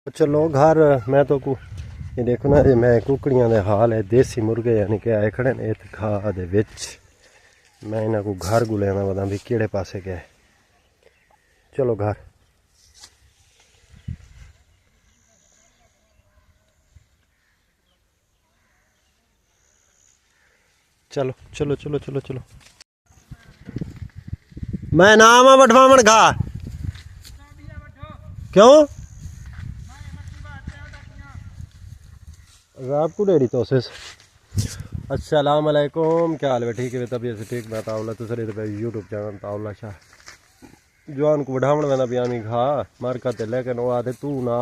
चलो घर मैं तो ये देखो ना ये मैं कुकड़ियां दे हाल है देसी मुर्गे यानी कि आए खड़े ने इत घाह दे विच मैं इन्हां को घर गुलेना पता भी केड़े पासे गए। चलो घर चलो चलो चलो चलो चलो मैं नाम आ बठवामण घा क्यों आपको डेरी तो अस्सलाम वालेकुम क्या हाल है ठीक है तबीयत से ठीक मैं तावला तो सर यूट्यूब चैनल तावला शाह जवान को बढ़ावण वेंदा पियानी घा मार्का ते लेकिन वो आदे तू ना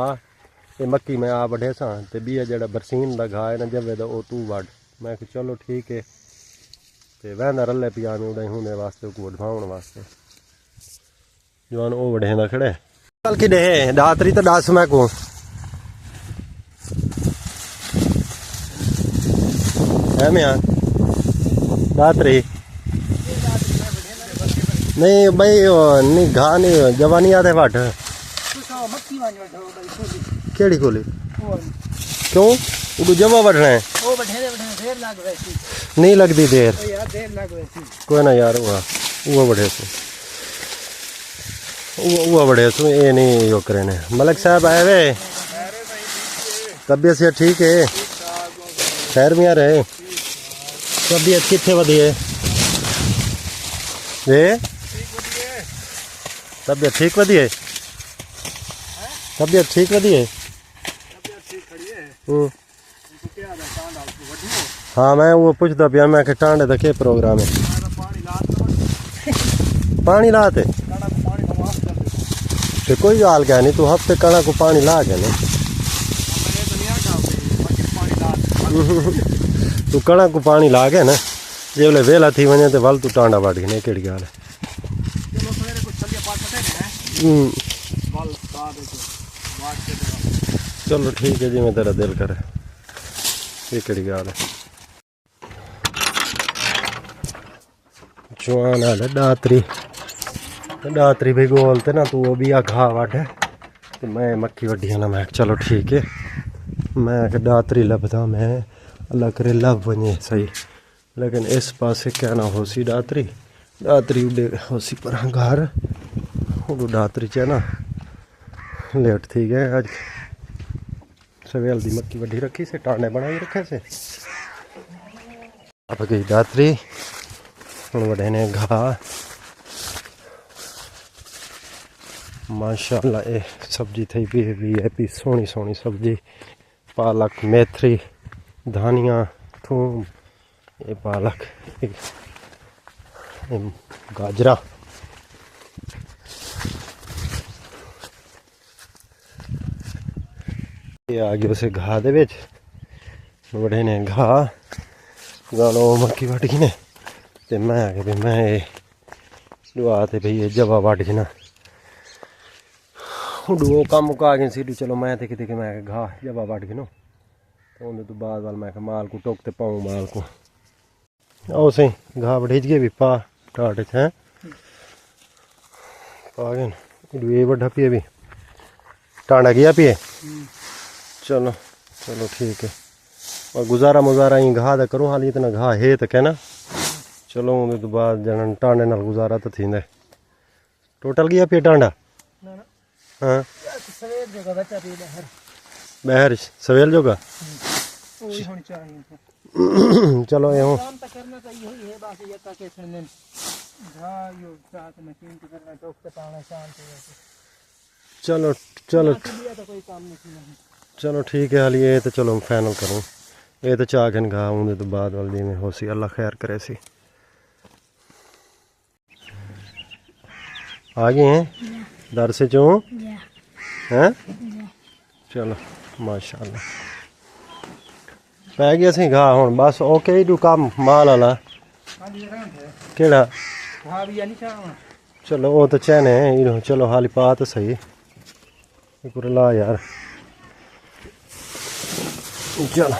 ये मक्की मैं आ बढ़े सा ते बीआ जेड़ा बरसीन दा घा है ना जवे दा ओ तू वड मैं चलो ठीक है ते वेंदा रले पियानी उड़े होने वास्ते को बढ़ावण वास्ते जवान ओ बढ़े दा खड़े कल की दे दातरी तो दास मैं को है मैं दातरी नहीं भाई नहीं घा नहीं जवानी आते वट केड़ी खोली क्यों वो जवा बढ़ना है नहीं लगती देर कोई ना यार वो बढ़े से वो बढ़े सो ये नहीं यो करे ने मलिक साहब आए वे तबीयत से ठीक है खैर में आ रहे तबीयत कितने वधी है ये तबीयत ठीक वधी है तबीयत ठीक वधी है हाँ मैं वो पूछता पिया मैं कि टांडे का क्या प्रोग्राम है पानी लाते तो कोई हाल क्या नहीं तू हफ्ते कणा को पानी ला के नहीं तू कणा को पानी ला के ना जे बोले वेला थी वने तो वल तू टांडा वाड़ के नहीं केड़ी गाल है चलो ठीक है जी मैं तेरा दिल करे ये केड़ी गाल है जवान आले दातरी भी बोलते ना तू वो भी आ घा वाट है तो मैं मक्की वड्डी ना मैं चलो ठीक है मैं दातरी लभदा मैं अल्लाह करे लभ वने सही लेकिन इस पासे क्या ना हो सी दातरी उड़े हो सी पर घर उड़ो दातरी च ना लेट थी गए आज सवेल दी मक्की वड्डी रखी से टांडे बनाई रखे से अब गई दातरी हुण वडे ने घा माशाअल्लाह ये सब्जी थी भी सोहनी सोहनी सब्जी पालक मेथी धानिया थूम ये पालक गाजरा ये आ गया उसे घा दे विच बड़े ने घा गालो मक्की वट गई ने ते मैं आके भी मैं दुआ ते भाई ये जवा वट जना वो कम मुका गए सी चलो मैं ते किते मैं घा जवा वट गनो तो उन्हें तो बाद वाल मैं माल को टोकते पाऊँ माल को आओ सही घा बढ़ेज गए भी पा टाटे हैं पा गए ये बढ़ा पिए भी टांडा गया पिए चलो चलो ठीक है और गुजारा मुजारा ही घा दा करूँ हाल इतना घा है तो कहना चलो उन्हें तो बाद जन टांडे नाल गुजारा तो थी टोटल गया पिए टांडा हाँ बहर सवेल जोगा चलो ये चलो चलो चलो ठीक है हाल ये तो चलो फाइनल करूँ ये तो चाकन घा उन्हें तो बाद वाल जी में हो सी अल्लाह खैर करे सी आ गए हैं दर से चो हैं चलो माशाअल्लाह पै गया सी घा हुण बस ओके ही काम माल वाला केड़ा चलो वो तो चैने चलो हाली पा तो सही ला यार चलो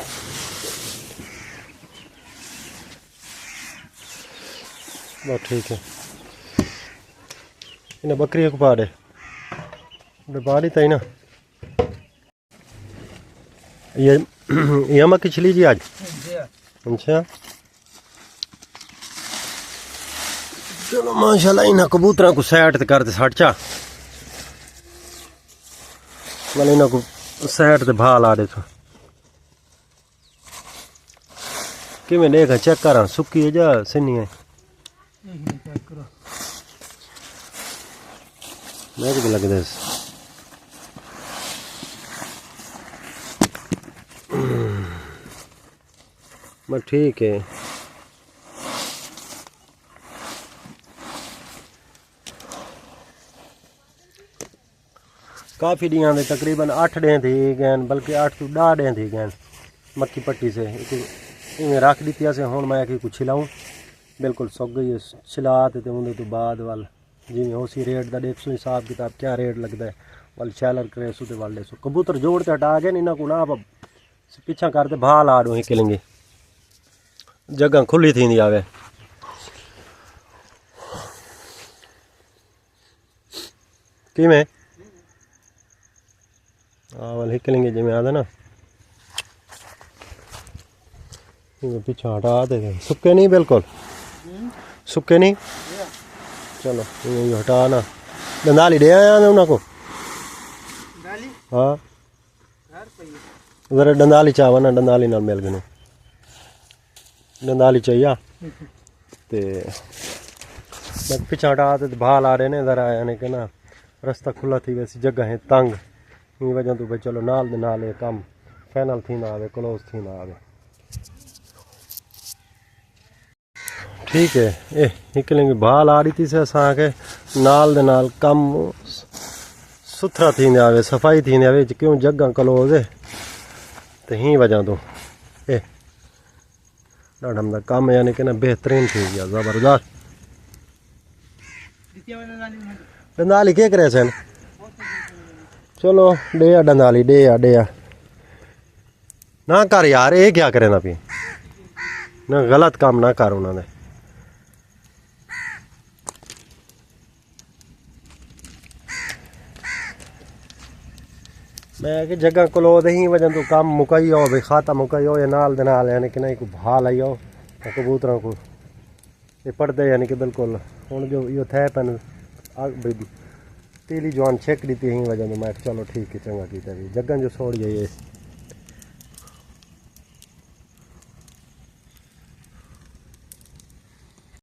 बस ठीक है इन्हें बकरी को पा दे पाली तई ना ये मक्की छिली जी आज। अच्छा चलो माशाल्लाह इन्हें कबूतर को सैट करते सटचा वाले इन्हें को सैट ते भा ला दे तो किवें देखा चेक करा सुक्की है जा सिन्नी है मैं भी लग दे मैं ठीक है काफ़ी ॾींहं दे तकरीबन 8 ॾींहं थी गए बल्कि 8 तो 10 ॾींहं थी गए मक्की पट्टी से इवें रख दी से हुण मैं कि कुछ छिलाऊं बिल्कुल सुक गई है छिला ते उन्हें तो बाद वाल जिमें हो सी रेट का देखो हिसाब किताब क्या रेट लगता है वाल शैलर करेसू तो वाल देखो कबूतर जोड़ते हटा गए इन्हों को ना पीछा करते भा ला दो हिकलेंगे जगह खुली थी आवे किमें वाल हिकलेंगे जिमें आते ना पीछा हटा दे सुक्के नहीं बिल्कुल सुक्के नहीं चलो ये हटा ना दंदाली दे आया उन्होंने को हाँ उधर डंदाली चावा ना डंदाली नाल मिल गए डंदाली चाहिए ते मैं पीछा हटा ते भा ला रहे ने इधर आया ने कि ना रास्ता खुला थी वैसी जगह है तंग इन वजह तो भाई चलो नाल दे नाल ये काम फाइनल थी ना आवे क्लोज थी ना आवे ठीक है ए निकलेंगे भा ला दी थी से असा के नाल दे नाल कम सुथरा थी आवे सफाई थी आवे क्यों जगह क्लोज है तो ही वजह तो ए डाडम दा काम यानी कि ना बेहतरीन थी गया जबरदस्त डंदाली के करे सन चलो डे डंदाली डे ना कर यार ये क्या करे ना पी ना गलत काम ना कर उन्होंने मैं कि जगह क्लोज ही वजह तो काम मुकाई हो भाई खाता मुकाई हो या नाल दे नाल यानी कि नहीं को भा लाई हो कबूतरों को ये पड़ते यानी कि बिल्कुल हूँ जो यो थे पैन भाई तीली जवान छेक दी थी वजह तो मैं चलो ठीक है चंगा किया जगह जो छोड़ जाइए